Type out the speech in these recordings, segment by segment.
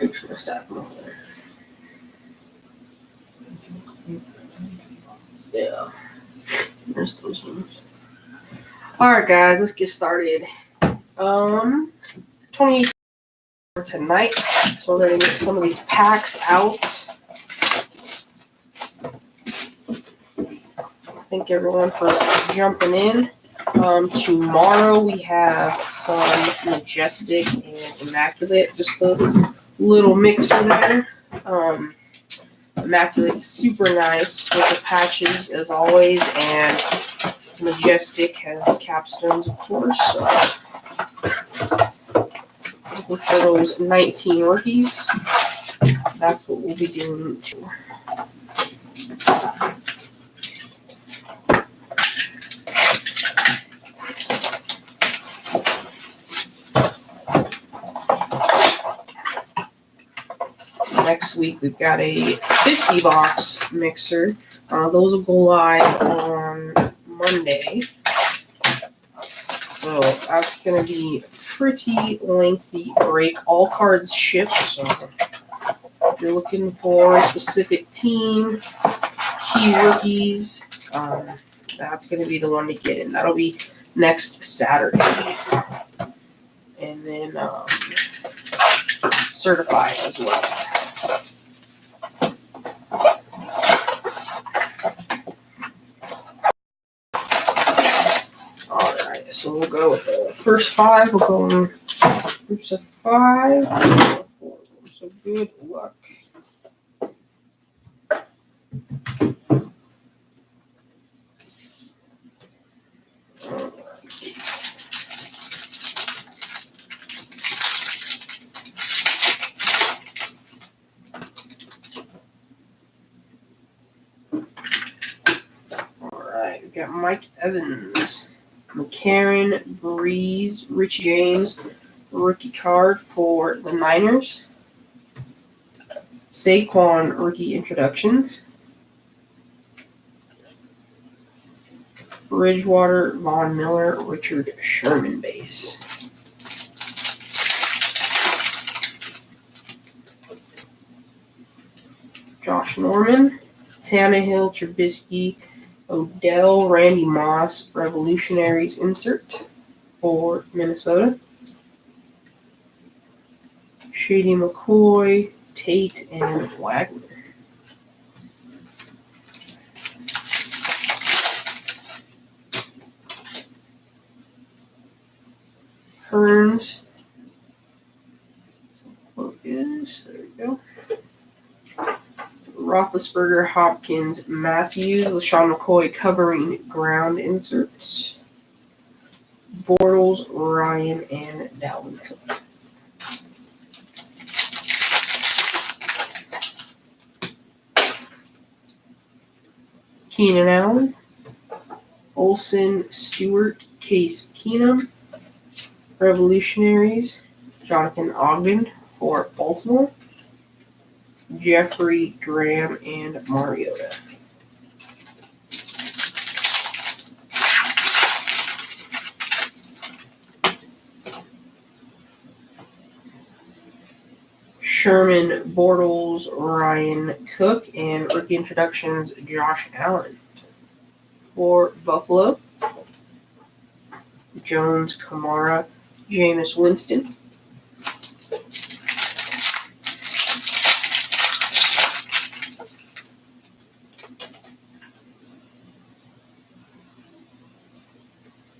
Make sure to stack them over there. Yeah. There's those ones. Alright guys, let's get started. 28 for tonight. So we're gonna get some of these packs out. Thank everyone for jumping in. Tomorrow we have some Majestic and Immaculate, just a little mixer there. Immaculate is super nice with the patches as always, and Majestic has capstones of course. So looking for those 19 rookies. That's what we'll be doing too. Next week we've got a 50 box mixer. Those will go live on Monday. So that's going to be a pretty lengthy break. All cards ship. So if you're looking for a specific team, key rookies, that's going to be the one to get in. That'll be next Saturday. And then certified as well. Alright, so we'll go with the first 5. We'll go in groups of 5. So good luck. Alright, we got Mike Evans, McCarron, Breeze, Rich James, rookie card for the Niners. Saquon, rookie introductions. Bridgewater, Von Miller, Richard Sherman base. Josh Norman, Tannehill, Trubisky, Odell, Randy Moss, Revolutionaries insert for Minnesota. Shady McCoy, Tate, and Wagner. Hearns. Focus. There we go. Roethlisberger, Hopkins, Matthews, LaShawn McCoy covering ground inserts. Bortles, Ryan, and Dalvin Cook. Keenan Allen, Olsen, Stewart, Case Keenum, Revolutionaries, Jonathan Ogden for Baltimore, Jeffrey Graham, and Mariota. Sherman, Bortles, Ryan Cook, and rookie introductions, Josh Allen. For Buffalo, Jones, Kamara, Jameis Winston.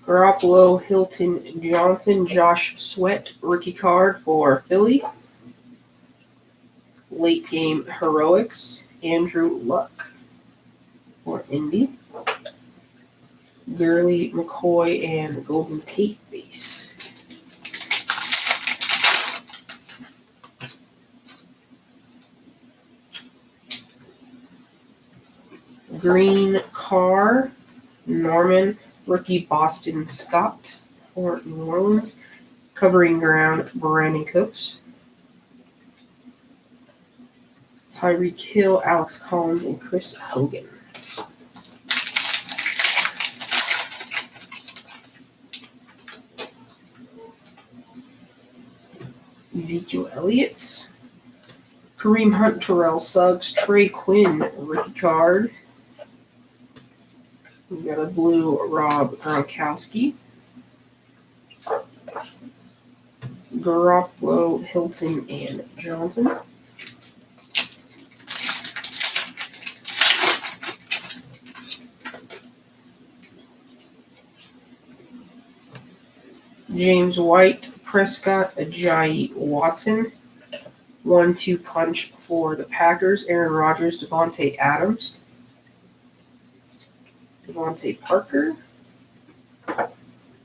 Garoppolo, Hilton, Johnson, Josh Sweat, rookie card for Philly. Late game heroics, Andrew Luck for Indy. Gurley, McCoy, and Golden Tate base. Green, Carr, Norman, rookie Boston Scott for New Orleans. Covering ground, Brandon Cooks. Tyreek Hill, Alex Collins, and Chris Hogan. Ezekiel Elliott, Kareem Hunt, Terrell Suggs, Trey Quinn, rookie card. We got a blue Rob Gronkowski, Garoppolo, Hilton, and Johnson. James White, Prescott, Ajayi, Watson. 1-2 punch for the Packers. Aaron Rodgers, Devontae Adams, Devontae Parker,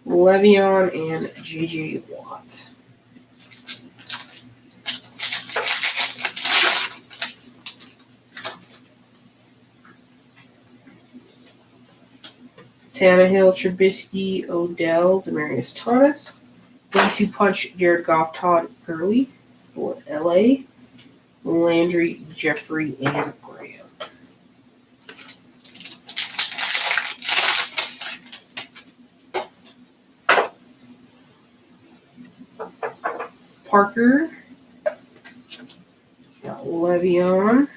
Le'Veon, and J.J. Watt. Tannehill, Trubisky, Odell, Demaryius Thomas. 1-2 punch, Jared Goff, Todd Gurley for LA. Landry, Jeffrey, and Graham. Parker, got Le'Veon,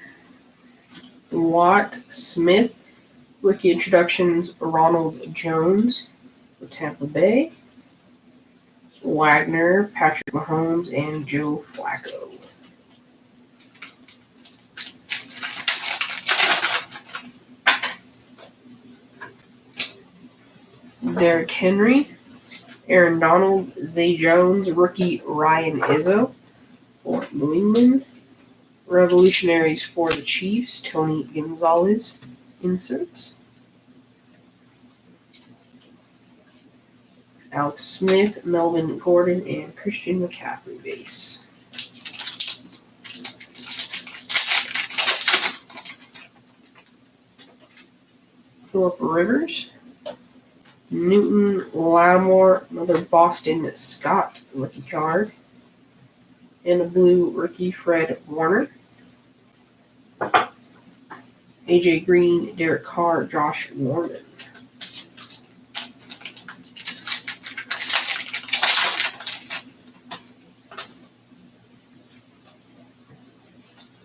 Watt, Smith, rookie introductions, Ronald Jones for Tampa Bay, Wagner, Patrick Mahomes, and Joe Flacco. Derrick Henry, Aaron Donald, Zay Jones, rookie Ryan Izzo for New England, Revolutionaries for the Chiefs, Tony Gonzalez inserts, Alex Smith, Melvin Gordon, and Christian McCaffrey base. Phillip Rivers, Newton Lattimore, another Boston Scott rookie card, and a blue rookie Fred Warner. AJ Green, Derek Carr, Josh Norman.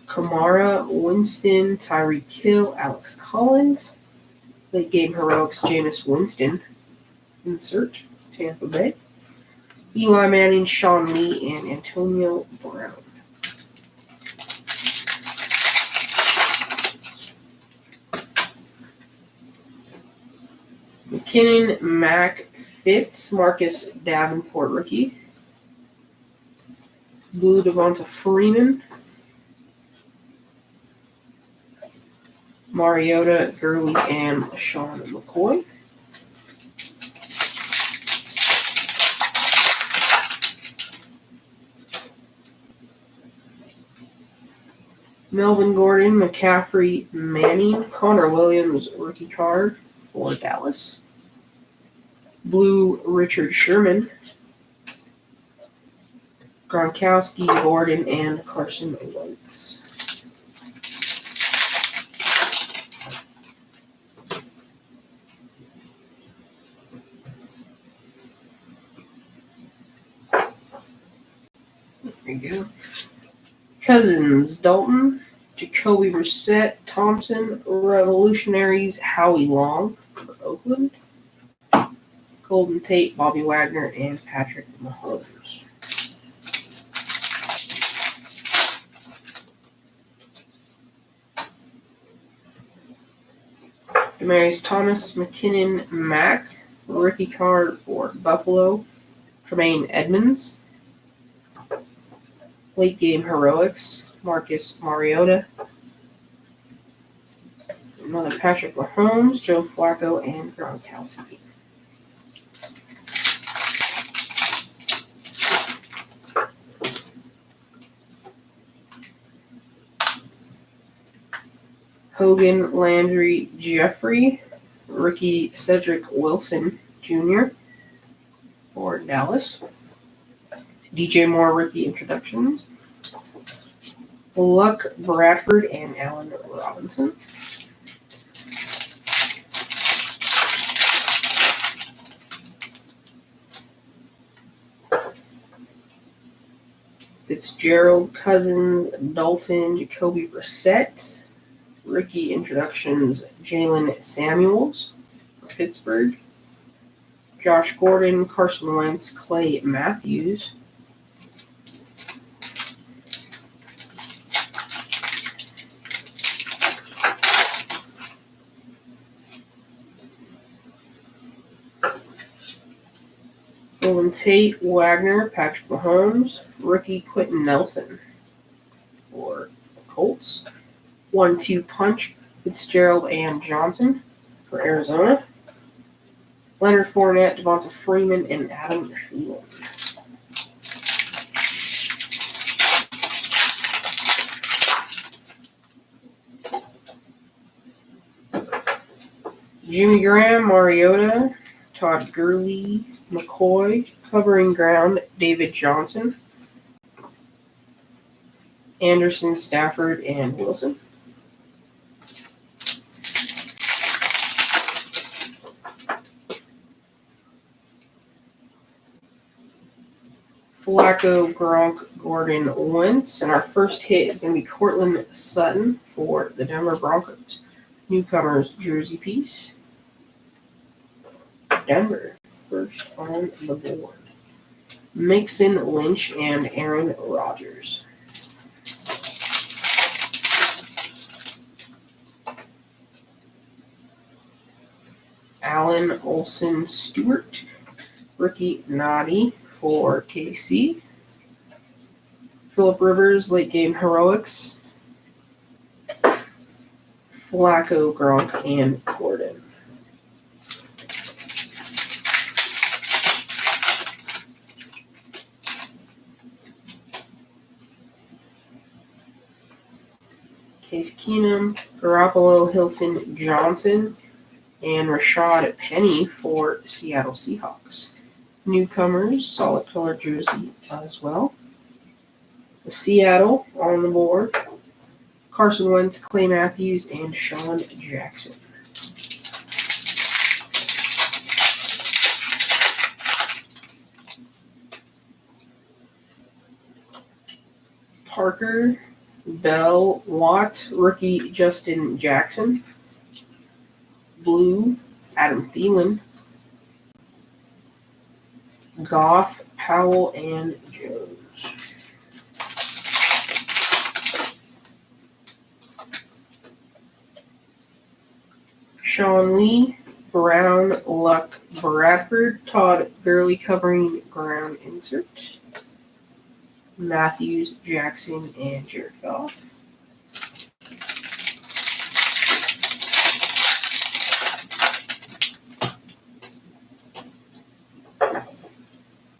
Kamara, Winston, Tyreek Hill, Alex Collins. Late game heroics, Jameis Winston. Insert, Tampa Bay. Eli Manning, Sean Lee, and Antonio Brown. McKinnon, Mac, Fitz, Marcus Davenport rookie. Blue Devonta Freeman. Mariota, Gurley, and Sean McCoy. Melvin Gordon, McCaffrey, Manning, Connor Williams rookie card for Dallas. Blue Richard Sherman, Gronkowski, Gordon, and Carson Wentz. There you go. Cousins, Dalton, Jacoby Brissett, Thompson, Revolutionaries, Howie Long for Oakland, Golden Tate, Bobby Wagner, and Patrick Mahomes. Demaryius Thomas, McKinnon, Mack, rookie card for Buffalo, Tremaine Edmonds. Late game heroics, Marcus Mariota. Another Patrick Mahomes, Joe Flacco, and Gronkowski. Hogan, Landry, Jeffrey, rookie Cedric Wilson Jr. for Dallas. DJ Moore rookie introductions. Luck, Bradford, and Allen Robinson. Fitzgerald, Cousins, Dalton, Jacoby Brissett. Rookie introductions, Jalen Samuels for Pittsburgh. Josh Gordon, Carson Wentz, Clay Matthews. Golden Tate, Wagner, Patrick Mahomes. Rookie Quentin Nelson for the Colts. 1-2 punch, Fitzgerald and Johnson for Arizona. Leonard Fournette, Devonta Freeman, and Adam Thielen. Jimmy Graham, Mariota, Todd Gurley, McCoy, covering ground, David Johnson, Anderson, Stafford, and Wilson. Flacco, Gronk, Gordon, Wentz. And our first hit is going to be Courtland Sutton for the Denver Broncos. Newcomers jersey piece. Denver, first on the board. Mixon, Lynch, and Aaron Rodgers. Allen, Olsen, Stewart. Rookie, Noddy for KC. Phillip Rivers, late game heroics. Flacco, Gronk, and Gordon. Case Keenum, Garoppolo, Hilton, Johnson, and Rashad Penny for Seattle Seahawks. Newcomers, solid color jersey as well. The Seattle on the board. Carson Wentz, Clay Matthews, and Sean Jackson. Parker, Bell, Watt, rookie Justin Jackson. Blue, Adam Thielen. Goff, Powell, and Jones. Sean Lee, Brown, Luck, Bradford, Todd Gurley covering ground insert. Matthews, Jackson, and Jared Goff.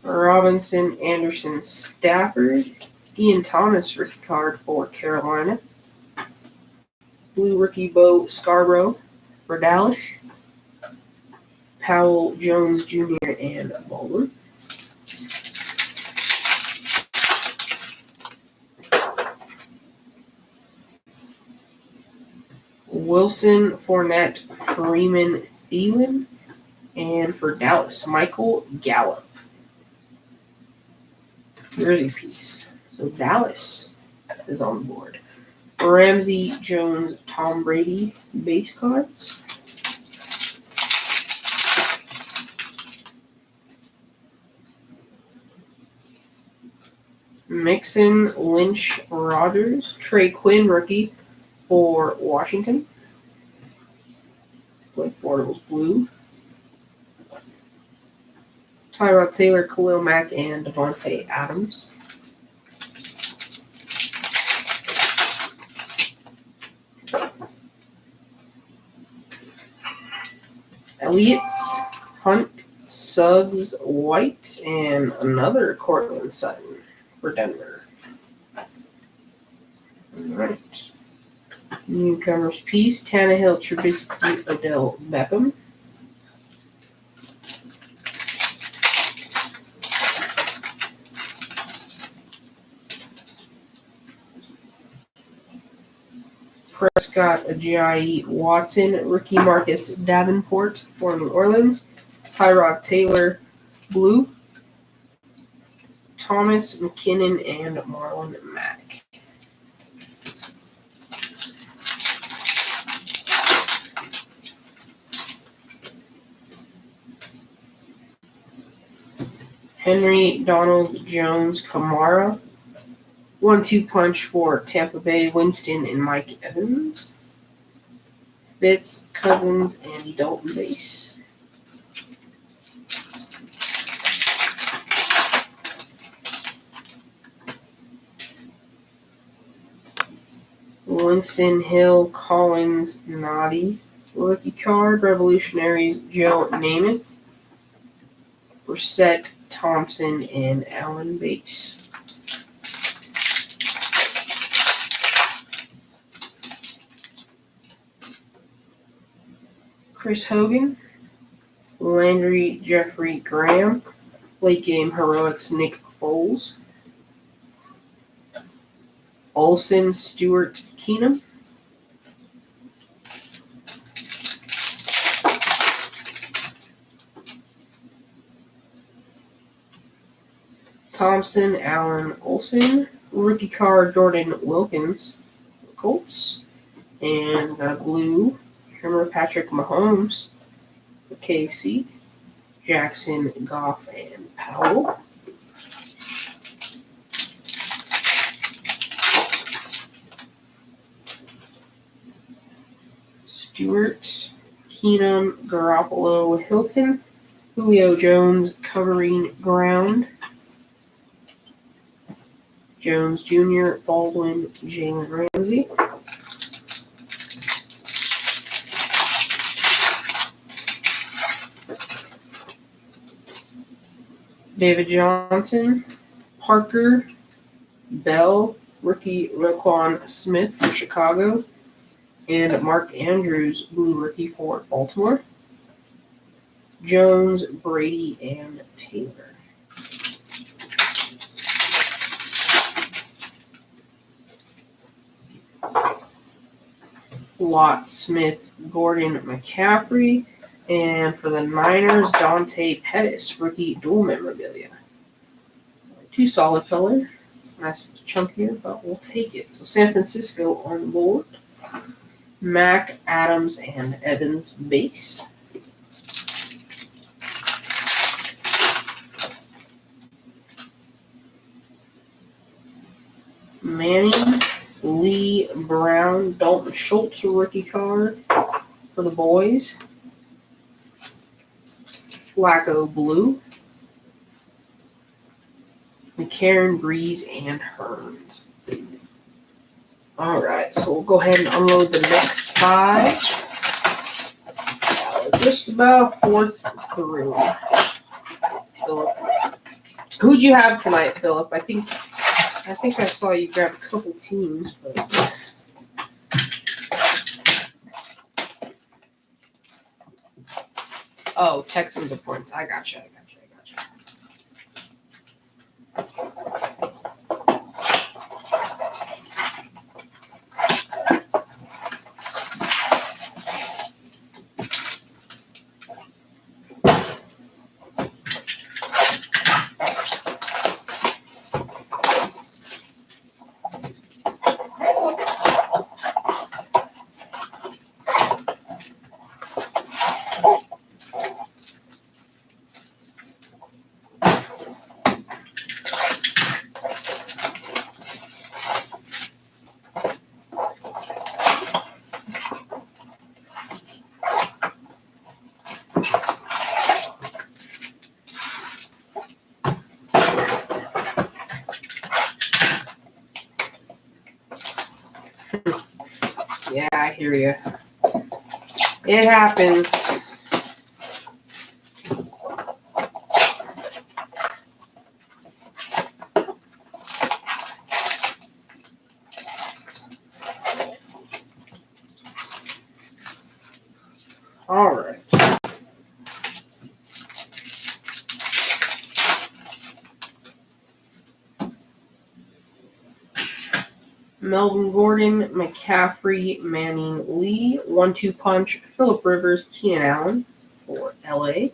Robinson, Anderson, Stafford. Ian Thomas rookie card for Carolina. Blue rookie Bo Scarborough for Dallas. Powell, Jones Jr., and Baldwin. Wilson, Fournette, Freeman, Thielen, and for Dallas, Michael Gallup. Jersey piece. So Dallas is on the board. Ramsey, Jones, Tom Brady, base cards. Mixon, Lynch, Rodgers. Trey Quinn, rookie for Washington. Blake Bortles, blue. Tyrod Taylor, Khalil Mack, and Devontae Adams. Elliott's, Hunt, Suggs, White, and another Courtland Sutton for Denver. All right. Newcomers piece, Tannehill, Trubisky, Odell Beckham. Prescott, Ajayi, Watson, rookie Marcus Davenport for New Orleans. Tyrod Taylor, blue. Thomas, McKinnon, and Marlon Mack. Henry, Donald, Jones, Kamara. 1-2 punch for Tampa Bay, Winston and Mike Evans. Fitz, Cousins, Andy Dalton base. Winston, Hill, Collins, Noddy. Rookie card, Revolutionaries, Joe Namath. Brissett, Thompson, and Allen base. Chris Hogan, Landry, Jeffrey Graham. Late game heroics, Nick Foles. Olsen, Stuart, Keenum. Thompson, Allen, Olsen. Rookie card, Jordan Wilkins, Colts. And blue, Trimmer, Patrick Mahomes, for KC. Jackson, Goff, and Powell. Stewart, Keenum, Garoppolo, Hilton. Julio Jones covering ground. Jones Jr., Baldwin, Jalen Ramsey. David Johnson, Parker, Bell, rookie Roquan Smith for Chicago, and Mark Andrews, blue rookie for Baltimore. Jones, Brady, and Taylor. Watt, Smith, Gordon, McCaffrey, and for the Niners, Dante Pettis, rookie dual memorabilia. 2 solid color. Nice chunkier, but we'll take it. So San Francisco on board. Mack, Adams, and Evans base. Manning, Lee, Brown, Dalton Schultz rookie card for the boys. Flacco blue. McCarron, Breeze, and Hearns. All right, so we'll go ahead and unload the next 5. We're just about 4th through. Philip, who'd you have tonight, Philip? I think I saw you grab a couple teams, but. Oh, Texans and points. I gotcha. Yeah, I hear you. It happens. All right. Melvin Gordon, McCaffrey, Manning, Lee, 1-2 punch, Phillip Rivers, Keenan Allen for LA.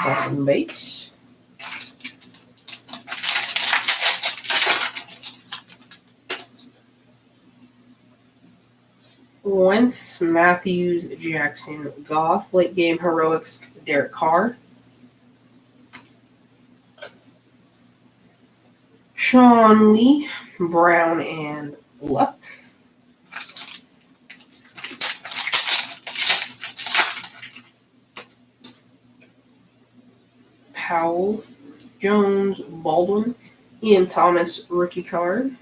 Bottom base. Wentz, Matthews, Jackson, Goff. Late game heroics, Derek Carr. Sean Lee, Brown, and Luck. Powell, Jones, Baldwin, Ian Thomas, rookie card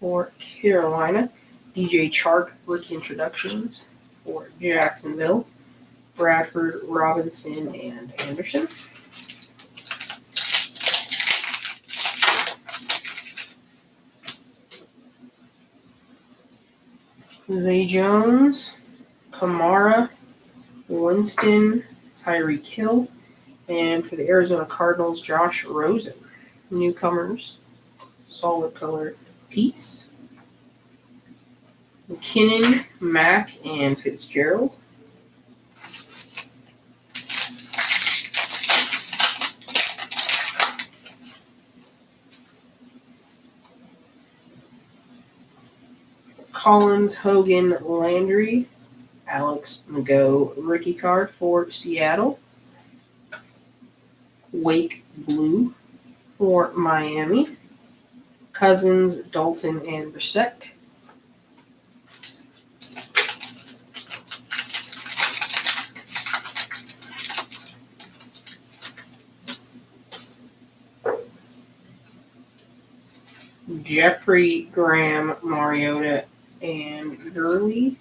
for Carolina. DJ Chark, rookie introductions for Jacksonville. Bradford, Robinson, and Anderson. Zay Jones, Kamara, Winston, Tyreek Hill, and for the Arizona Cardinals, Josh Rosen. Newcomers, solid color piece. McKinnon, Mack, and Fitzgerald. Collins, Hogan, Landry, Alex Mago, rookie card for Seattle. Wake Blue for Miami. Cousins, Dalton, and Brissett. Jeffrey, Graham, Mariota, and Gurley.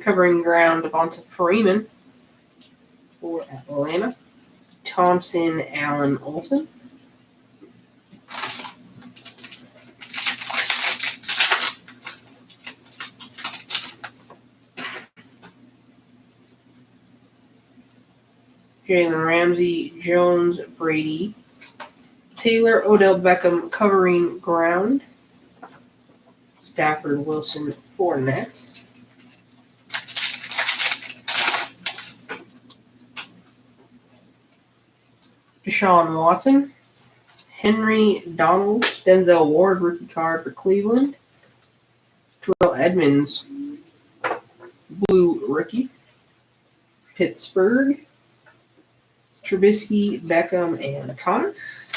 Covering ground, Devonta Freeman for Atlanta. Thompson, Allen, Olsen. Jalen Ramsey, Jones, Brady, Taylor, Odell Beckham covering ground. Stafford, Wilson, Fournette. Deshaun Watson, Henry, Donald, Denzel Ward, rookie card for Cleveland. Terrell Edmonds, blue rookie. Pittsburgh, Trubisky, Beckham, and Thomas.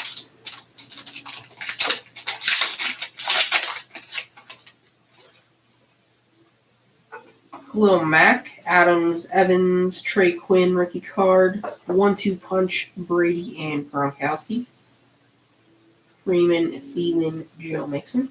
Khalil Mack, Adams, Evans, Trey Quinn, rookie card. 1-2 punch, Brady and Gronkowski. Freeman, Thielen, Joe Mixon.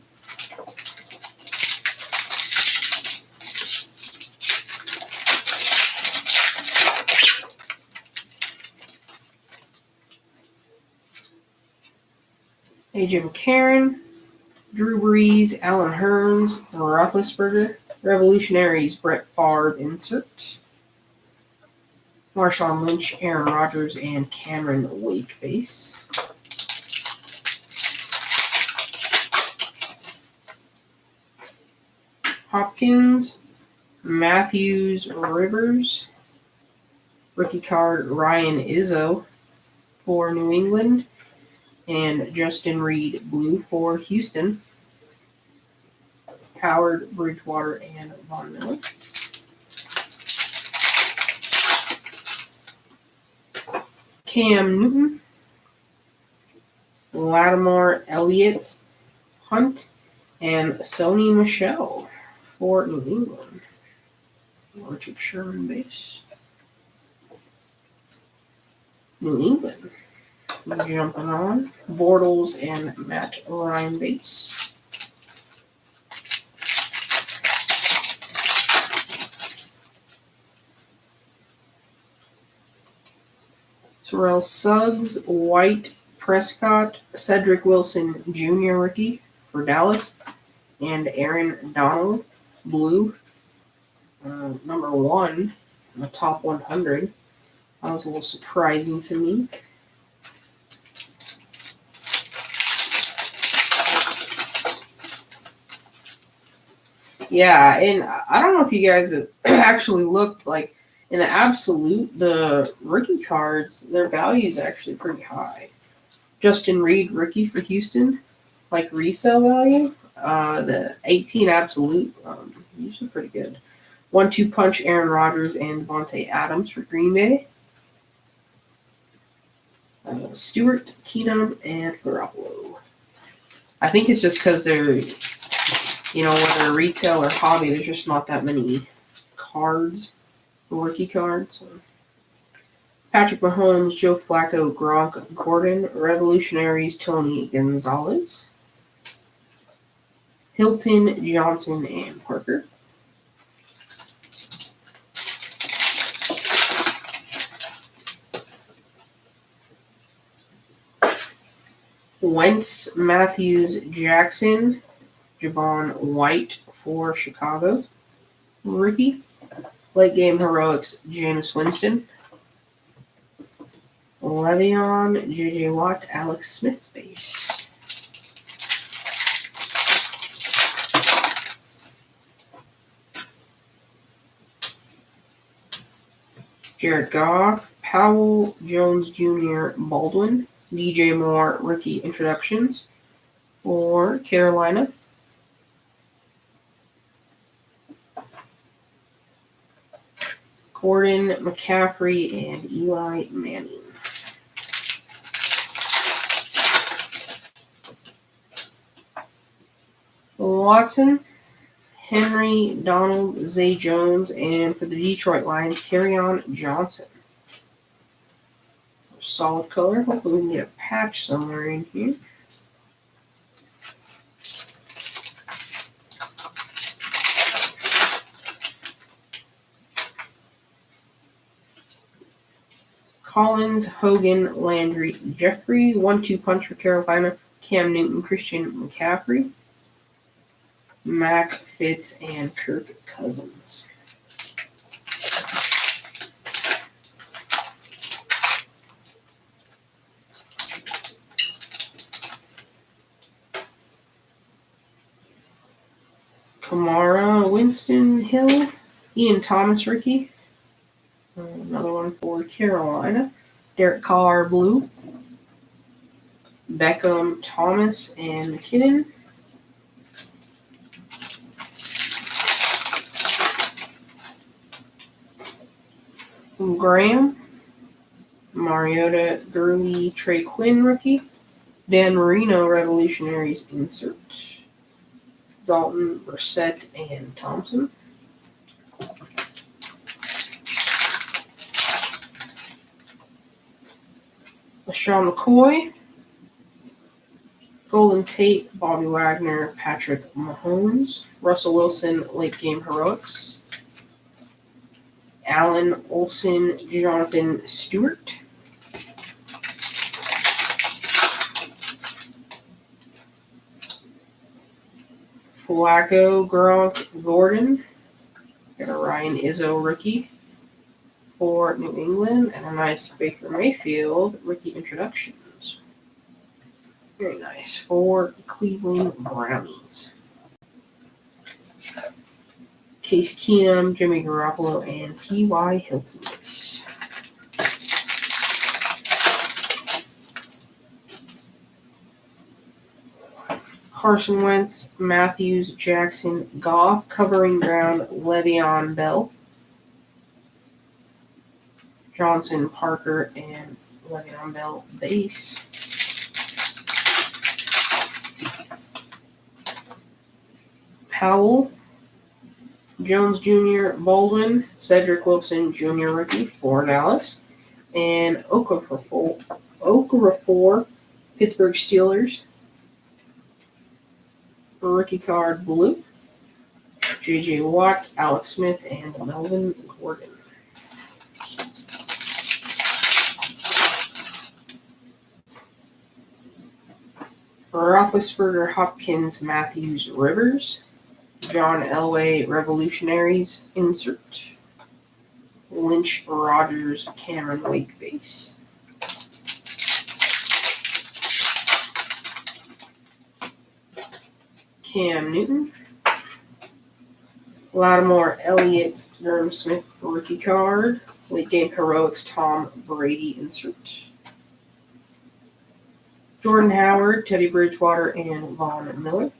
AJ McCarron, Drew Brees, Alan Hearns, Roethlisberger. Revolutionaries, Brett Favre insert. Marshawn Lynch, Aaron Rodgers, and Cameron Wake base. Hopkins, Matthews, Rivers. Rookie card, Ryan Izzo for New England. And Justin Reed, blue for Houston. Howard, Bridgewater, and Von Miller. Cam Newton, Lattimore, Elliott, Hunt, and Sony Michel for New England. Richard Sherman base. New England. Jumping on. Bortles and Matt Ryan base. Terrell Suggs, White, Prescott, Cedric Wilson Jr. rookie for Dallas, and Aaron Donald, blue, number 1 in the top 100. That was a little surprising to me. Yeah, and I don't know if you guys have actually looked, like, in the absolute, the rookie cards, their value is actually pretty high. Justin Reed, rookie for Houston, like resale value. The 18 absolute, usually pretty good. 1-2 punch Aaron Rodgers and Devontae Adams for Green Bay. Stewart, Keenum, and Garoppolo. I think it's just because they're, whether retail or hobby, there's just not that many cards, rookie cards. Patrick Mahomes, Joe Flacco, Gronk, Gordon, Revolutionaries, Tony Gonzalez, Hilton, Johnson, and Parker. Wentz, Matthews, Jackson, Javon White for Chicago. Rookie. Late game heroics, Jameis Winston. Le'Veon, J.J. Watt, Alex Smith base. Jared Goff, Powell, Jones Jr., Baldwin, DJ Moore, rookie introductions for Carolina. Gordon, McCaffrey, and Eli Manning. Watson, Henry, Donald, Zay Jones, and for the Detroit Lions, Kerryon Johnson. Solid color. Hopefully we can get a patch somewhere in here. Collins, Hogan, Landry, Jeffrey. 1-2 punch for Carolina. Cam Newton, Christian McCaffrey. Mac, Fitz, and Kirk Cousins. Kamara, Winston, Hill, Ian Thomas, rookie. Another one for Carolina. Derek Carr, blue. Beckham, Thomas, and McKinnon. Graham, Mariota, Gurley, Trey Quinn, rookie. Dan Marino, Revolutionaries insert. Dalton, Brissett, and Thompson. LaShawn McCoy, Golden Tate, Bobby Wagner, Patrick Mahomes, Russell Wilson, late game heroics. Allen, Olsen, Jonathan Stewart. Flacco, Gronk, Gordon. Got a Ryan Izzo rookie for New England, and a nice Baker Mayfield rookie introductions. Very nice for the Cleveland Brownies. Case Keenum, Jimmy Garoppolo, and T.Y. Hilton. Carson Wentz, Matthews, Jackson, Goff, covering ground, Le'Veon Bell, Johnson, Parker, and Le'Veon Bell base. Powell, Jones Jr., Baldwin, Cedric Wilson Jr. rookie for Dallas, and Okafor, Pittsburgh Steelers. Rookie card blue. J.J. Watt, Alex Smith, and Melvin Gordon. Roethlisberger, Hopkins, Matthews, Rivers. John Elway, Revolutionaries, insert. Lynch, Rodgers, Cameron Wake base. Cam Newton. Lattimore, Elliott, Durham Smith, rookie card. Late game heroics, Tom Brady insert. Jordan Howard, Teddy Bridgewater, and Von Miller.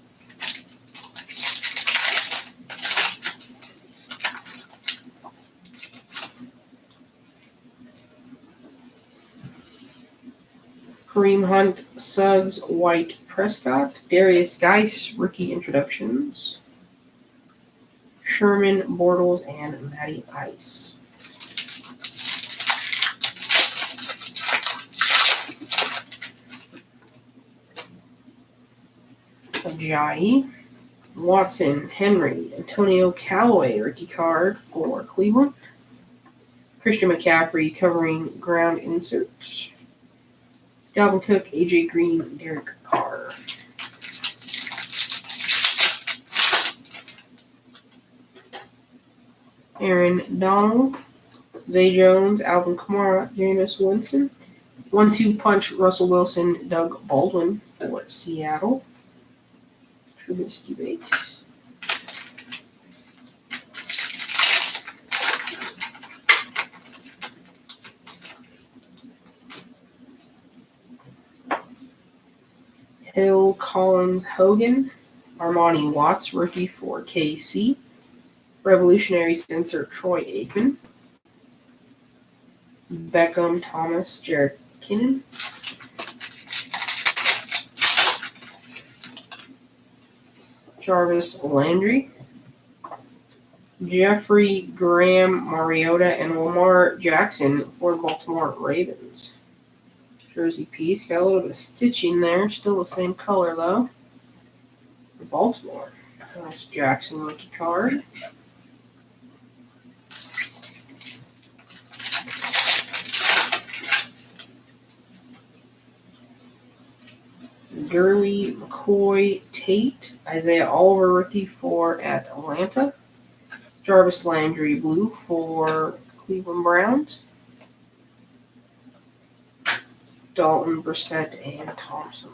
Kareem Hunt, Suggs, White, Prescott. Darius Geis, rookie introductions. Sherman, Bortles, and Matty Ice. Ajayi, Watson, Henry, Antonio Callaway, rookie card for Cleveland. Christian McCaffrey covering ground insert. Dalvin Cook, AJ Green, Derek Carr. Aaron Donald, Zay Jones, Alvin Kamara, Jameis Winston. 1-2 punch, Russell Wilson, Doug Baldwin for Seattle. Trubisky base. Hill, Collins, Hogan. Armani Watts, rookie for KC. Revolutionaries insert Troy Aikman. Beckham, Thomas, Jared Kinnan. Jarvis Landry. Jeffrey, Graham, Mariota, and Lamar Jackson for the Baltimore Ravens. Jersey piece. Got a little bit of stitching there. Still the same color, though. For Baltimore. That's Jackson rookie card. Gurley, McCoy, Tate, Isaiah Oliver rookie for Atlanta. Jarvis Landry blue for Cleveland Browns. Dalton, Brissett, and Thompson.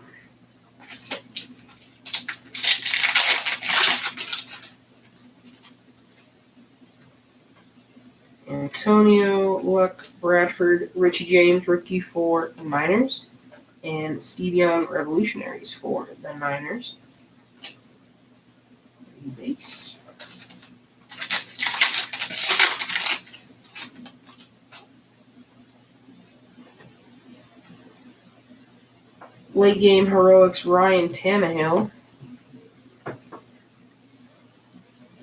Antonio, Luck, Bradford, Richie James rookie for the Niners. And Steve Young, Revolutionaries for the Niners. Base. Late game heroics, Ryan Tannehill.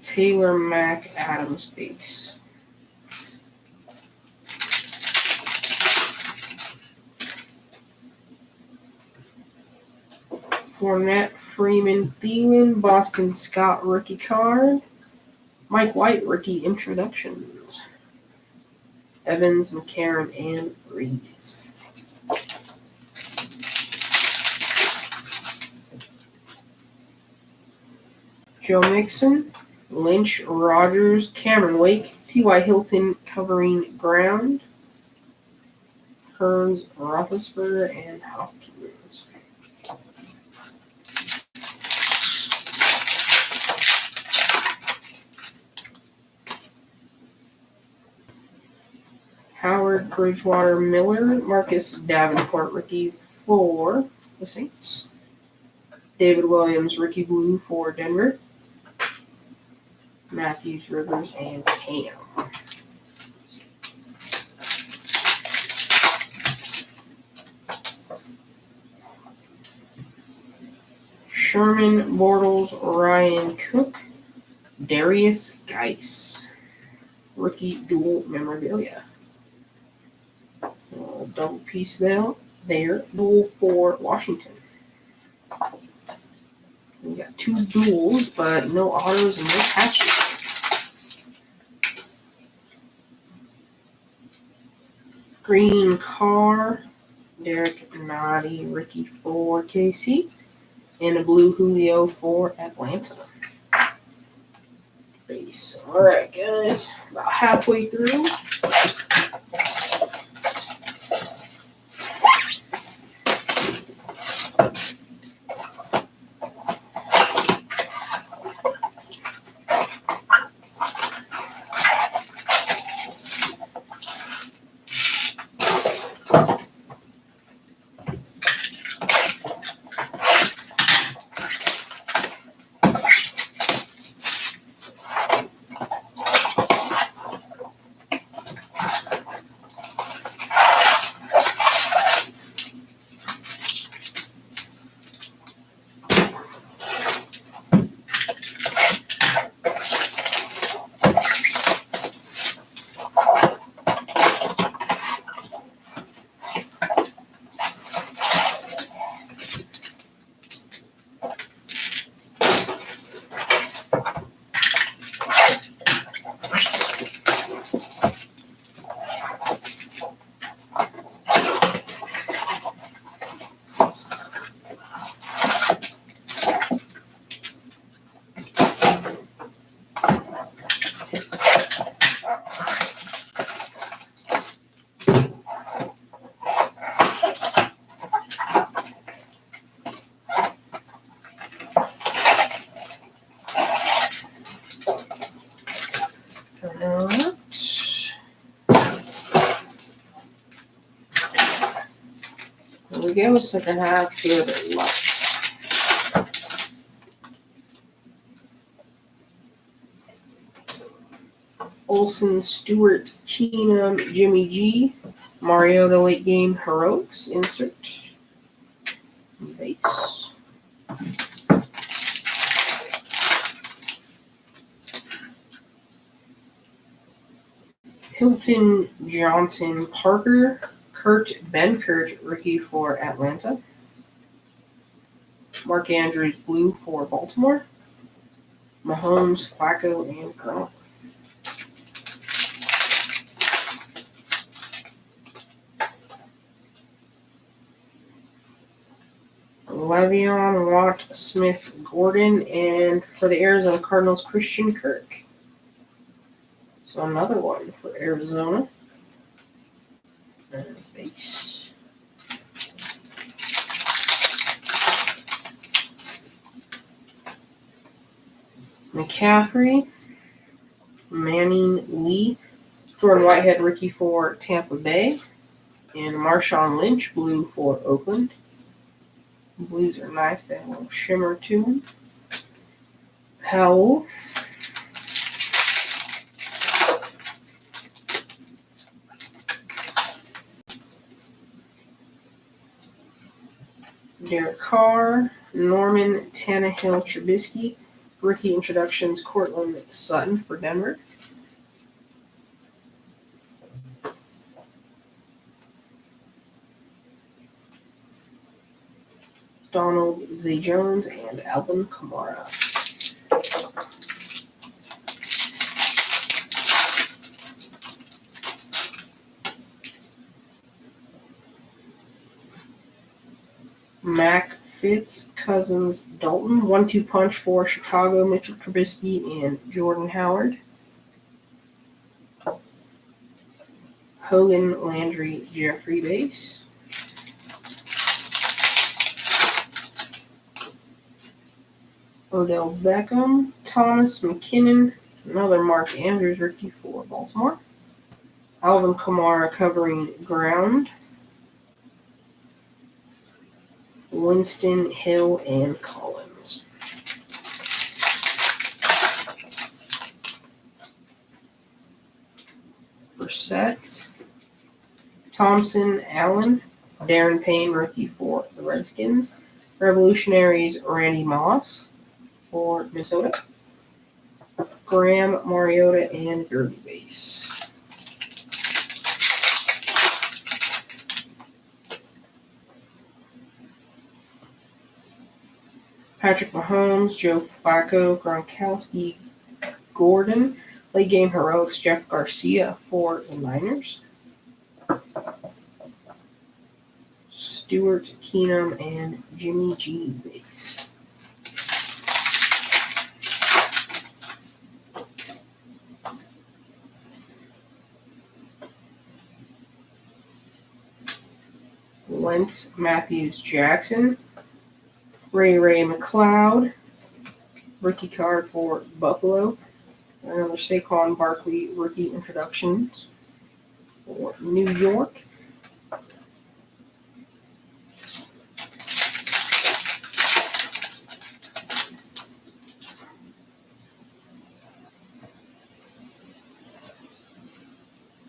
Taylor Mack, Adams base. Fournette, Freeman, Thielen, Boston Scott rookie card. Mike White rookie introductions. Evans, McCarron, and Breeze. Joe Mixon, Lynch, Rogers, Cameron Wake, T.Y. Hilton covering ground. Hearns, Roethlisberger, and Hopkins. Howard, Bridgewater, Miller, Marcus Davenport, rookie for the Saints. David Williams, rookie blue for Denver. Matthews, Rivers, and Cam. Sherman, Bortles, Ryan Cook, Darius Geis, rookie dual memorabilia. Double piece there, dual for Washington. We got 2 duals, but no autos and no patches. Green Carr, Derek Nottie, rookie for KC, and a blue Julio for Atlanta. Base. All right, guys, about halfway through. we go. Second half, good luck. Olsen, Stewart, Keenum, Jimmy G, Mariota late game heroics insert. Base. Hilton, Johnson, Parker, Kurt Benkert, rookie for Atlanta. Mark Andrews, blue for Baltimore. Mahomes, Flacco, and Gronk. Le'Veon, Watt, Smith, Gordon, and for the Arizona Cardinals, Christian Kirk. So another one for Arizona. And base. McCaffrey, Manning, Lee, Jordan Whitehead, rookie for Tampa Bay, and Marshawn Lynch, blue for Oakland. Blues are nice, they have a little shimmer to them. Howell, Derek Carr, Norman, Tannehill, Trubisky, rookie introductions, Cortland Sutton for Denver. Donald, Zay Jones, and Alvin Kamara. Mac, Fitz, Cousins, Dalton. 1-2 punch for Chicago, Mitchell Trubisky, and Jordan Howard. Hogan, Landry, Jeffrey base. Odell Beckham, Thomas McKinnon, another Mark Andrews rookie for Baltimore. Alvin Kamara covering ground. Winston, Hill, and Collins. Brissett, Thompson, Allen, Darren Payne, rookie for the Redskins. Revolutionaries, Randy Moss for Minnesota. Graham, Mariota, and Derby base. Patrick Mahomes, Joe Flacco, Gronkowski, Gordon. Late game heroics, Jeff Garcia for the Niners. Stewart, Keenum, and Jimmy G base. Wentz, Matthews, Jackson. Ray McLeod, rookie card for Buffalo. Another Saquon Barkley rookie introductions for New York.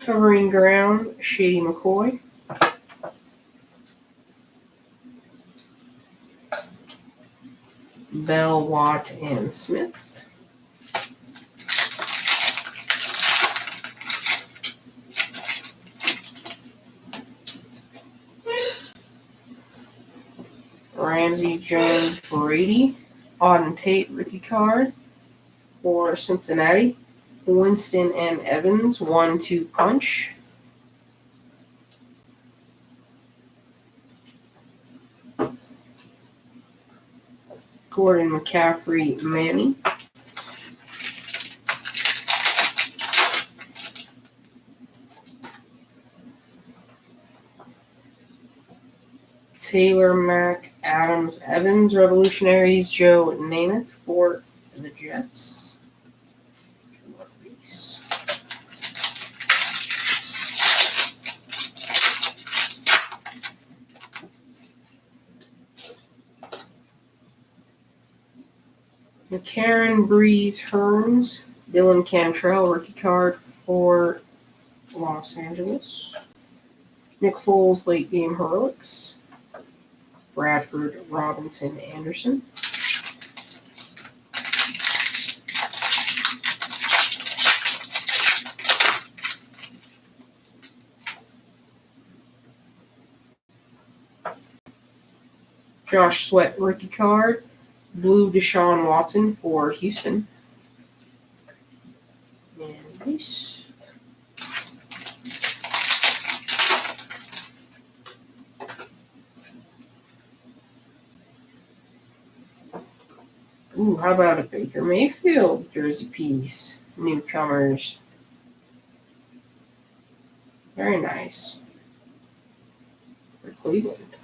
Covering ground, Shady McCoy. Bell, Watt, and Smith. Ramsey, Jones, Brady. Auden Tate rookie card for Cincinnati. Winston and Evans, 1-2 punch. Gordon, McCaffrey, Manning. Taylor, Mack, Adams, Evans. Revolutionaries, Joe Namath for the Jets. Karen Breeze Hearns, Dylan Cantrell, rookie card for Los Angeles. Nick Foles, late game heroics. Bradford, Robinson, Anderson. Josh Sweat, rookie card. Blue Deshaun Watson for Houston. And base. Ooh, how about a Baker Mayfield jersey piece? Newcomers. Very nice. For Cleveland.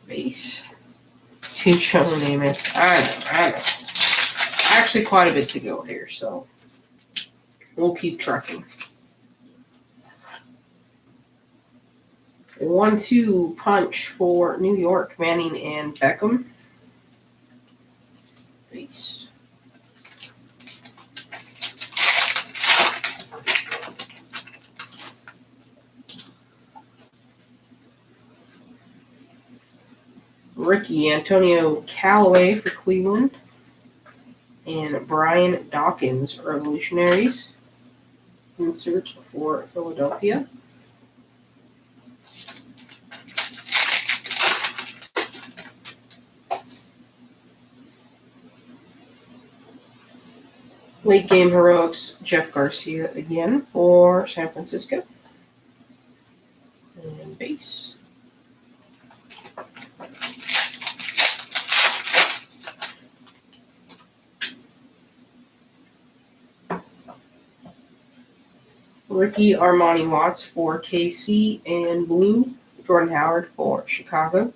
Base. Two Joe Namath. I know. Actually, quite a bit to go here, so we'll keep trucking. A 1-2 punch for New York, Manning and Beckham. Base. Rookie Antonio Callaway for Cleveland. And Brian Dawkins, Revolutionaries. Insert for Philadelphia. Late game heroics, Jeff Garcia again for San Francisco. And base. Ricky Armani Watts for KC and blue, Jordan Howard for Chicago.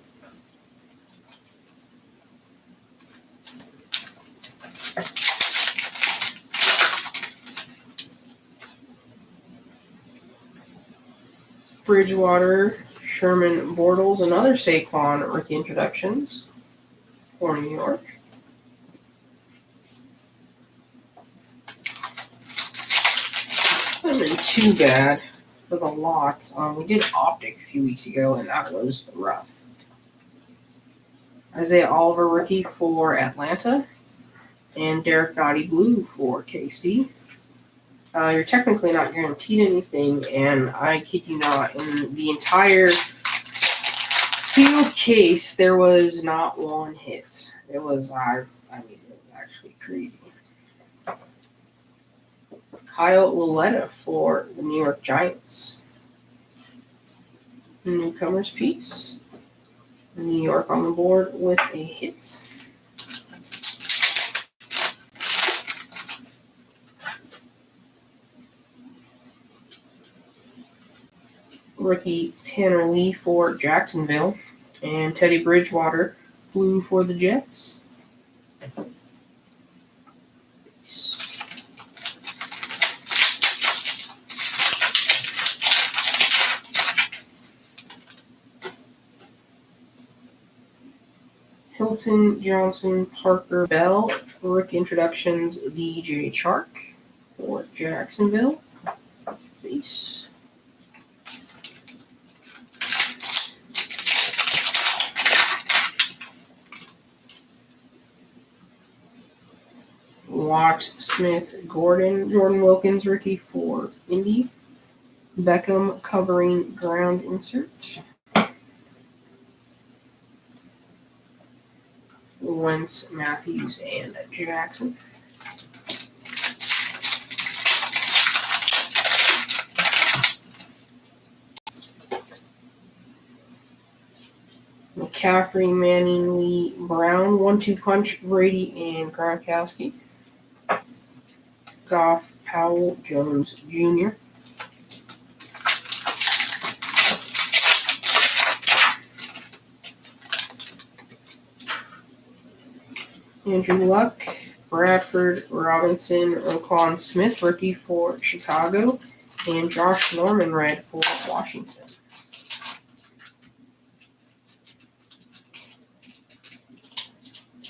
Bridgewater, Sherman Bortles, and other Saquon rookie introductions for New York. Hasn't been too bad for the lot. We did Optic a few weeks ago, and that was rough. Isaiah Oliver, rookie for Atlanta, and Derek Nottie Blue for KC. You're technically not guaranteed anything, and I kid you not, in the entire sealed case, there was not one hit. It was, it was actually crazy. Kyle Lauletta for the New York Giants. Newcomers piece. New York on the board with a hit. Rookie Tanner Lee for Jacksonville, and Teddy Bridgewater, blue for the Jets. Hilton, Johnson, Parker, Bell, rookie introductions, DJ Chark for Jacksonville. Base. Watt, Smith, Gordon, Jordan Wilkins, rookie for Indy. Beckham covering ground insert. Wentz, Matthews, and Jackson. McCaffrey, Manning, Lee, Brown, 1-2 punch, Brady, and Gronkowski. Goff, Powell, Jones Jr. Andrew Luck, Bradford, Robinson, Roquan Smith, rookie for Chicago, and Josh Norman, red for Washington.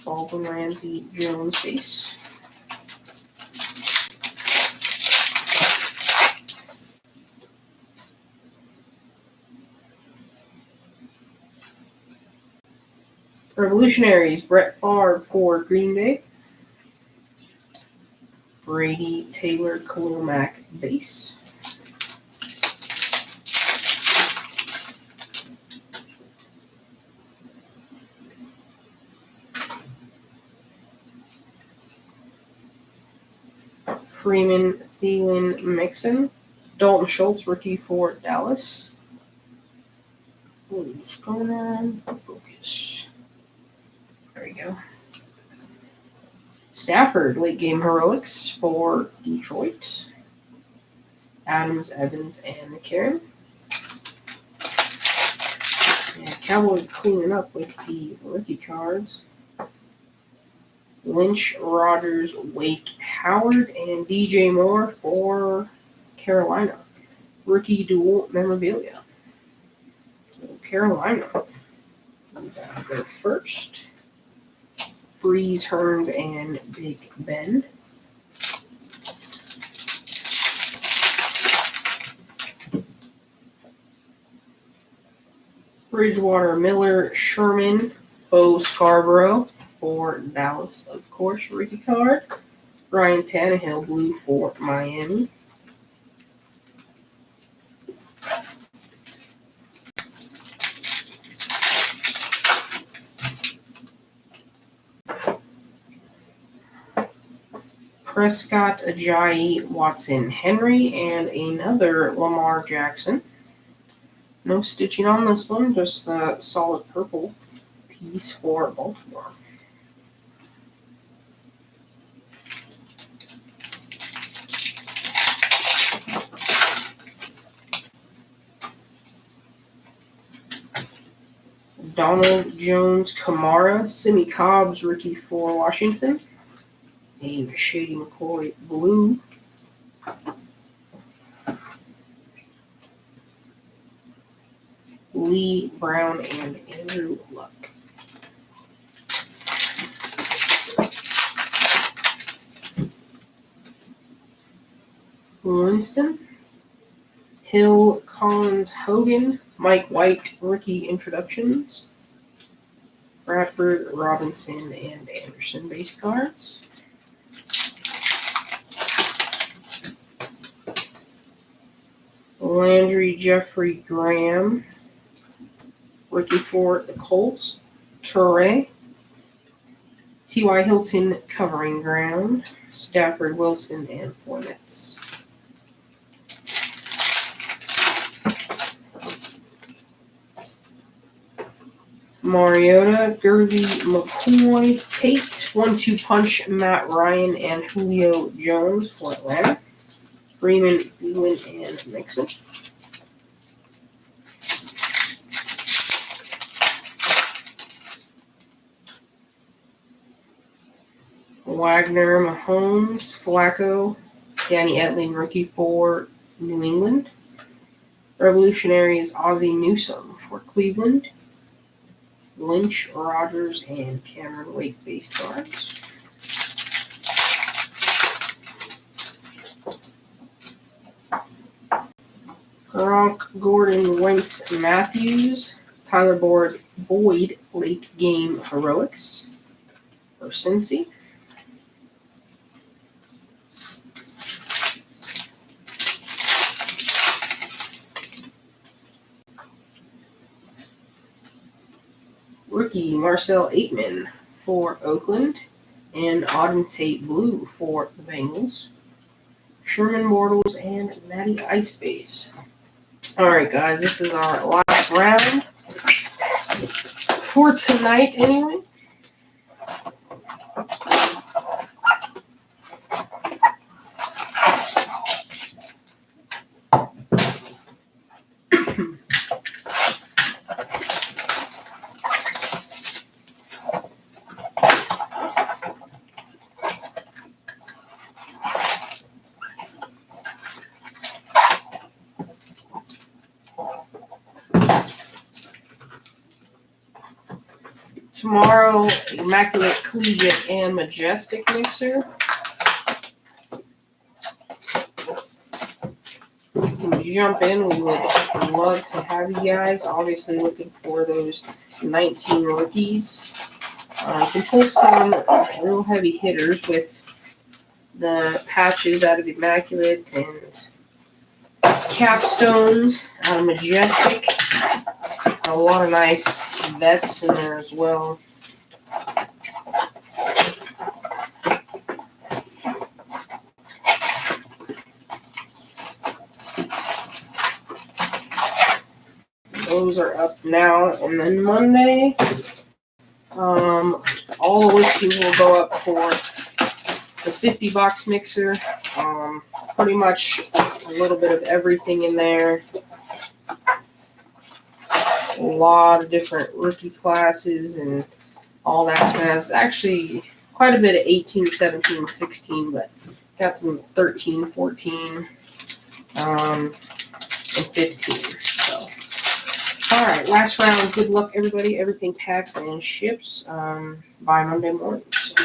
Baldwin, Ramsey, Jones base. Revolutionaries, Brett Favre for Green Bay. Brady, Taylor, Khalil Mack base. Freeman, Thielen, Mixon. Dalton Schultz, rookie for Dallas. What's going on? Focus. There we go. Stafford, late game heroics for Detroit. Adams, Evans, and McCarron. And Cowboys cleaning up with the rookie cards. Lynch, Rodgers, Wake, Howard, and DJ Moore for Carolina. Rookie dual memorabilia. So Carolina. Their first. Breeze, Hearns, and Big Ben. Bridgewater, Miller, Sherman, Bo Scarborough for Dallas, of course, rookie card. Ryan Tannehill, blue for Miami. Prescott, Ajayi, Watson, Henry, and another Lamar Jackson. No stitching on this one, just the solid purple piece for Baltimore. Donald Jones, Kamara, Simi Cobbs, rookie for Washington. A Shady McCoy blue. Lee, Brown, and Andrew Luck. Winston, Hill, Collins, Hogan, Mike White, rookie introductions. Bradford, Robinson, and Anderson base cards. Landry, Jeffrey Graham, rookie for the Colts. Toure, T.Y. Hilton covering ground. Stafford, Wilson, and Fournette. Mariota, Gurley, McCoy, Tate, 1-2 punch, Matt Ryan, and Julio Jones for Atlanta. Freeman, Thielen, and Mixon. Wagner, Mahomes, Flacco, Danny Etling, rookie for New England. Revolutionaries, Ozzie Newsome for Cleveland. Lynch, Rodgers, and Cameron Wake base cards. Gronk, Gordon, Wentz, Matthews, Tyler Boyd, late game heroics for Cincy. Rookie Marcel Aitman for Oakland, and Auden Tate blue for the Bengals. Sherman Mortals and Matty Ice base. Alright guys, this is our last round for tonight anyway. Tomorrow, Immaculate Collegiate and Majestic Mixer. You can jump in. We would love to have you guys. Obviously, looking for those 19 rookies. You can pull some real heavy hitters with the patches out of Immaculate and Capstones out of Majestic. A lot of nice vets in there as well. Those are up now, and then Monday, all the whiskeys will go up for the 50-box mixer. Pretty much a little bit of everything in there. A lot of different rookie classes and all that. Has actually quite a bit of 18, 17, 16, but got some 13, 14, and 15. So, all right, last round. Good luck, everybody. Everything packs and ships by Monday morning. So,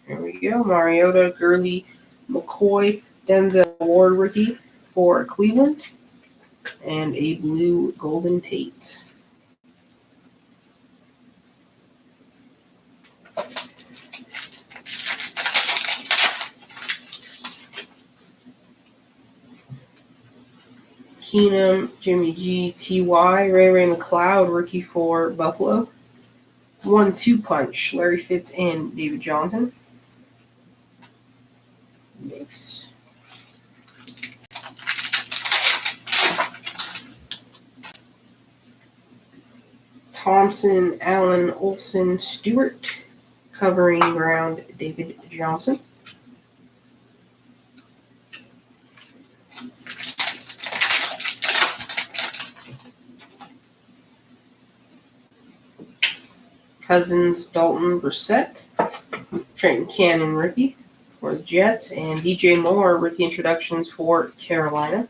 here we go. Mariota, Gurley, McCoy, Denzel Ward rookie for Cleveland, and a blue Golden Tate. Keenum, Jimmy G, T.Y., Ray McLeod, rookie for Buffalo. 1-2 punch, Larry Fitz and David Johnson. Nice. Thompson, Allen, Olsen, Stewart, covering ground, David Johnson. Cousins, Dalton, Brissett, Trenton Cannon rookie for the Jets, and DJ Moore rookie introductions for Carolina.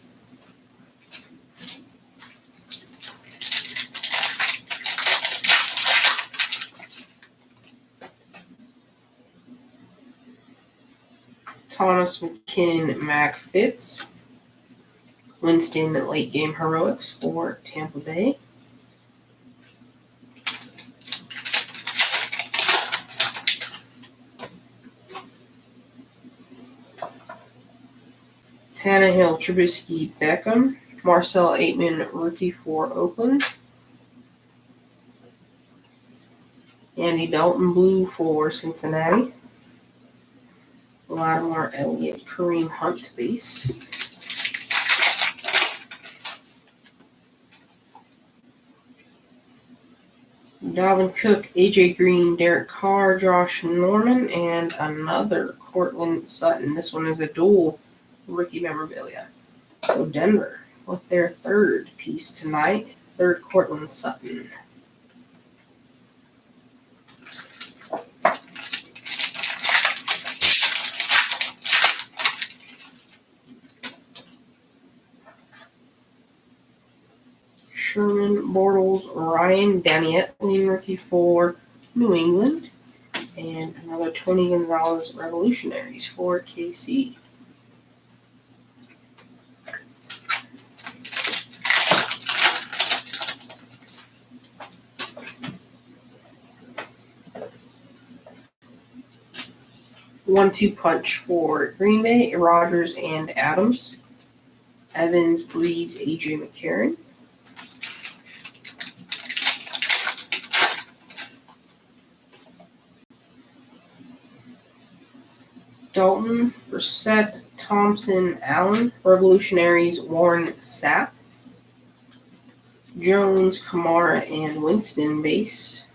Thomas, McKinnon, Mac Fitz, Winston late game heroics for Tampa Bay. Tannehill, Trubisky, Beckham, Marcel Aitman rookie for Oakland. Andy Dalton blue for Cincinnati. Lattimore, Elliott, Kareem Hunt base. Dalvin Cook, AJ Green, Derek Carr, Josh Norman, and another Cortland Sutton. This one is a dual rookie memorabilia. So Denver with their third piece tonight. Third Cortland Sutton. Sherman, Bortles, Ryan, Danny Etling, rookie for New England, and another Tony Gonzalez Revolutionaries for KC. One-two punch for Green Bay, Rodgers and Adams. Evans, Breeze, AJ McCarron. Dalton, Brissett, Thompson, Allen, Revolutionaries, Warren Sapp, Jones, Kamara, and Winston base.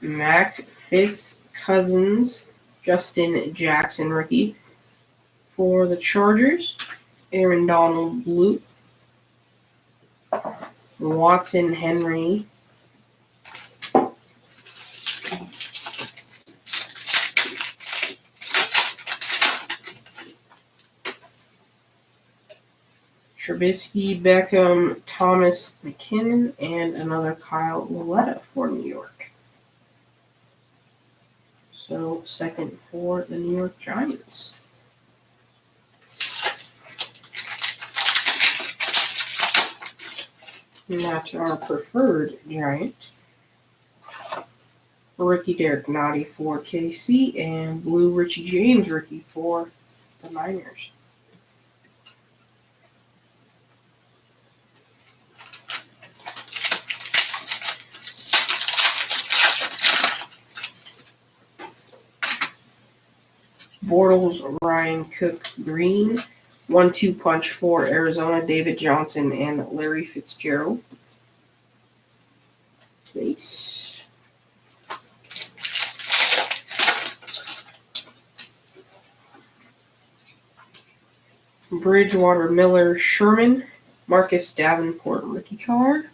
Mac, Fitz, Cousins, Justin Jackson rookie for the Chargers, Aaron Donald blue, Watson, Henry, Trubisky, Beckham, Thomas McKinnon, and another Kyle Lauletta for New York. So second for the New York Giants. And that's our preferred Giant. Rookie Derek Nottie for KC, and blue Richie James rookie for the Niners. Bortles, Ryan Cook, Green. 1-2 punch for Arizona, David Johnson and Larry Fitzgerald. Base. Bridgewater, Miller, Sherman. Marcus Davenport rookie card.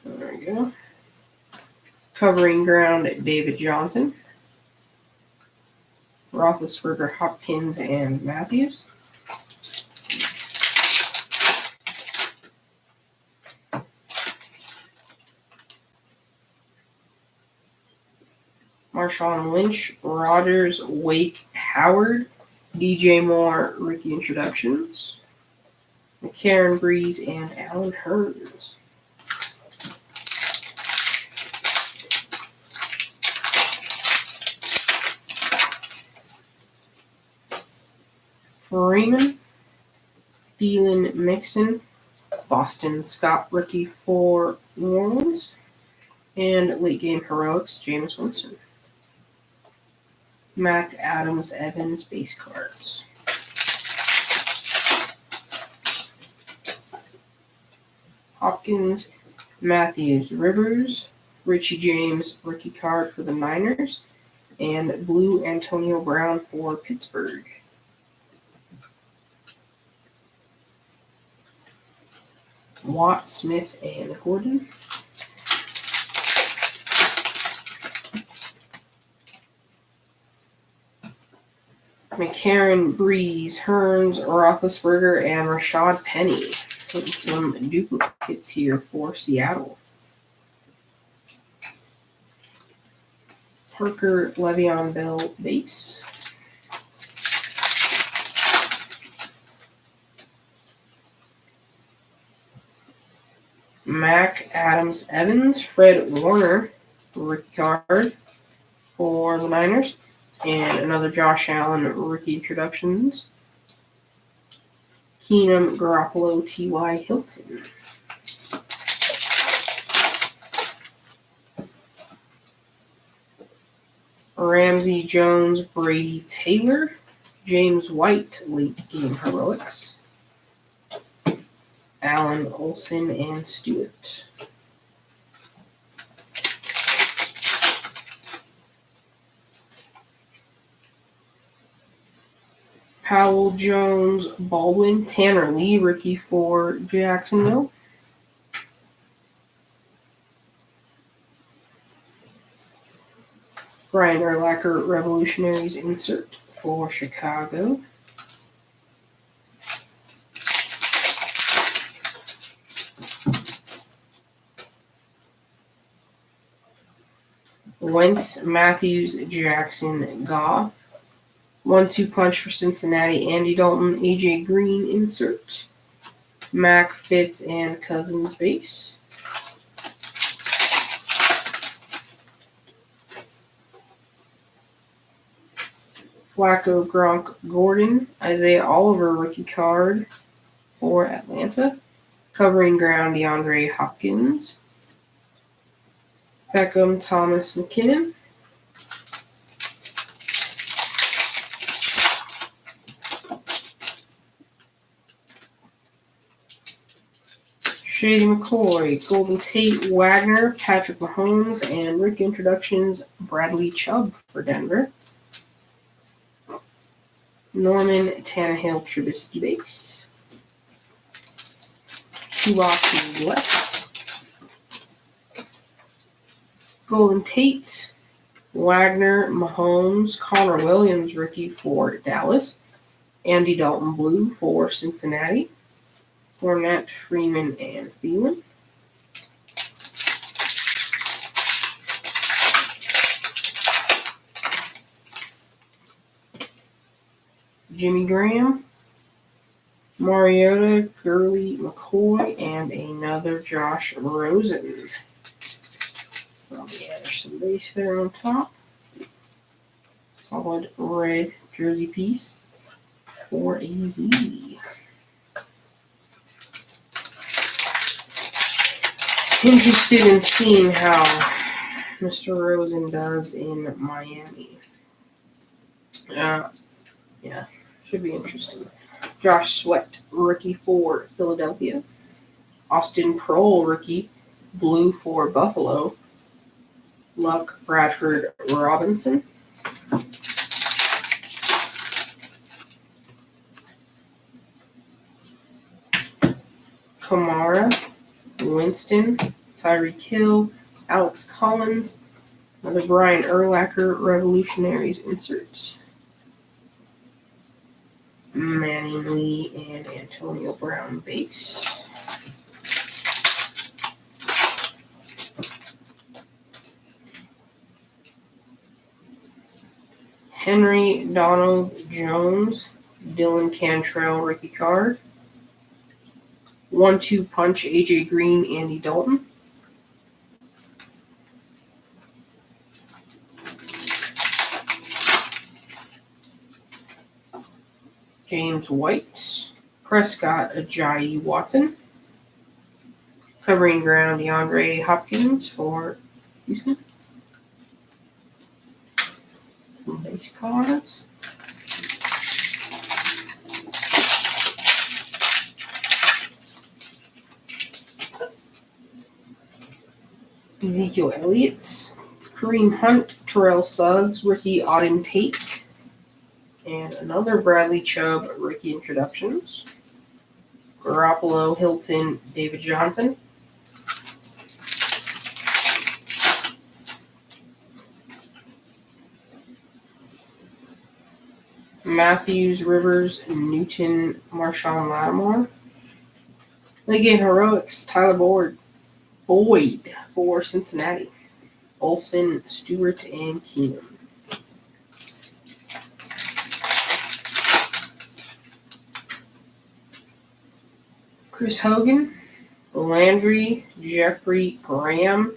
There we go. Covering ground, David Johnson. Roethlisberger, Hopkins, and Matthews. Marshawn Lynch, Rodgers, Wake, Howard, DJ Moore, rookie introductions. McCarron, Breeze, and Allen Hurns. Freeman, Thielen, Mixon, Boston Scott rookie for New Orleans, and late game heroics, Jameis Winston. Mac, Adams, Evans, base cards. Hopkins, Matthews, Rivers, Richie James rookie card for the Niners, and blue Antonio Brown for Pittsburgh. Watt, Smith, and Gordon. McCarron, Breeze, Hurns, Roethlisberger, and Rashad Penny. Putting some duplicates here for Seattle. Parker, Le'Veon Bell, base. Mac, Adams, Evans, Fred Warner, rookie card for the Niners, and another Josh Allen rookie introductions. Keenum, Garoppolo, T.Y. Hilton. Ramsey, Jones, Brady, Taylor, James White, late game heroics. Allen, Olsen, and Stewart. Powell, Jones, Baldwin, Tanner Lee, rookie for Jacksonville. Brian Urlacher, Revolutionaries insert for Chicago. Wentz, Matthews, Jackson, Goff. 1-2 punch for Cincinnati, Andy Dalton, AJ Green insert. Mac, Fitz, and Cousins base. Flacco, Gronk, Gordon, Isaiah Oliver rookie card for Atlanta. Covering ground, DeAndre Hopkins. Beckham, Thomas McKinnon. Shady McCoy, Golden Tate, Wagner, Patrick Mahomes, and rookie introductions, Bradley Chubb for Denver. Norman, Tannehill, Trubisky base. Tuwaki left. Golden Tate, Wagner, Mahomes, Connor Williams, rookie for Dallas. Andy Dalton blue for Cincinnati. Fournette, Freeman, and Thielen. Jimmy Graham, Mariota, Gurley, McCoy, and another Josh Rosen. Probably add some base there on top. Solid red jersey piece for AZ. Interested in seeing how Mr. Rosen does in Miami. Yeah, should be interesting. Josh Sweat, rookie for Philadelphia. Austin Prohl, rookie, blue for Buffalo. Luck, Bradford, Robinson. Kamara, Winston, Tyreek Hill, Alex Collins, another Brian Urlacher Revolutionaries insert. Manning Lee and Antonio Brown base. Henry Donald Jones, Dylan Cantrell rookie card. 1-2 punch AJ Green, Andy Dalton. James White, Prescott, Ajayi Watson. Covering ground, DeAndre Hopkins for Houston. Base cards. Ezekiel Elliott, Kareem Hunt, Terrell Suggs, rookie Auden Tate, and another Bradley Chubb rookie introductions. Garoppolo, Hilton, David Johnson. Matthews, Rivers, Newton, Marshawn Lattimore. League Heroics, Tyler Boyd for Cincinnati. Olsen, Stewart, and Keenum. Chris Hogan, Landry, Jeffrey Graham,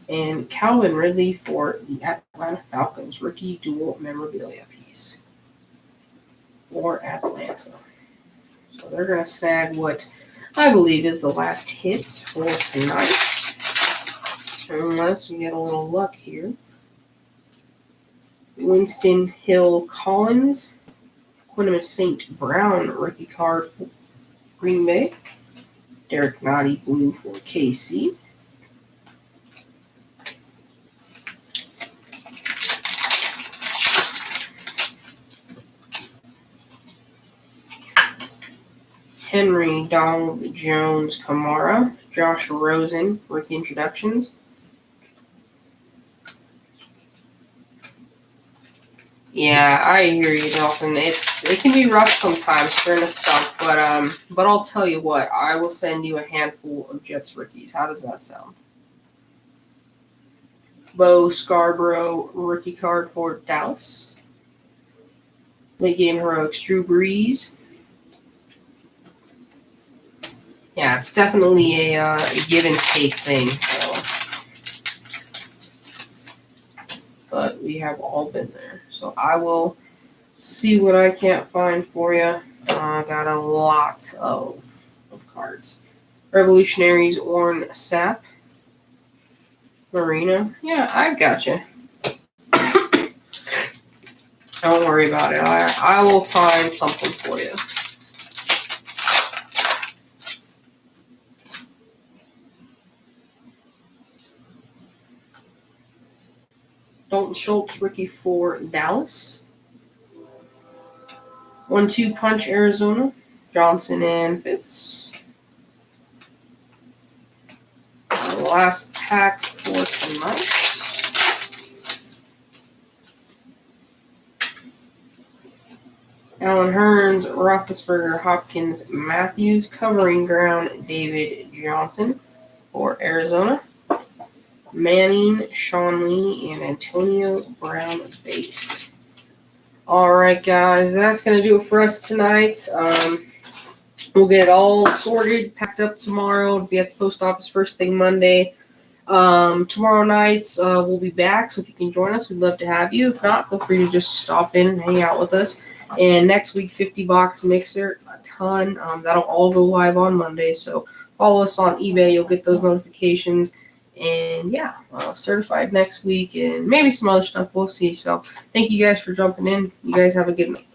and Calvin Ridley for the Atlanta Falcons rookie dual memorabilia piece for Atlanta. So they're going to snag what I believe is the last hits for tonight. Unless we get a little luck here. Winston Hill Collins, Quintus St. Brown rookie card for Green Bay. Derek Nottie blue for KC. Henry Donald Jones Kamara, Josh Rosen rookie introductions. Yeah, I hear you, Dalton. It can be rough sometimes during a stuff, but I'll tell you what, I will send you a handful of Jets rookies. How does that sound? Bo Scarborough rookie card for Dallas. Late game heroics Drew Brees. Yeah, it's definitely a give and take thing. So, but we have all been there. So I will see what I can't find for you. Got a lot of cards. Revolutionaries, Orn Sapp. Marina. Yeah, I've got you. Don't worry about it. I will find something for you. Dalton Schultz, rookie for Dallas. 1-2 punch Arizona. Johnson and Fitz. Last pack for tonight. Allen Hurns, Roethlisberger, Hopkins, Matthews. Covering ground, David Johnson for Arizona. Manning, Sean Lee, and Antonio Brown base. All right, guys, that's going to do it for us tonight. We'll get it all sorted, packed up tomorrow. It'll be at the post office first thing Monday. Tomorrow nights, we'll be back, so if you can join us, we'd love to have you. If not, feel free to just stop in and hang out with us. And next week, 50-box mixer, a ton. That'll all go live on Monday, so follow us on eBay. You'll get those notifications. And, yeah, certified next week and maybe some other stuff. We'll see. So thank you guys for jumping in. You guys have a good night.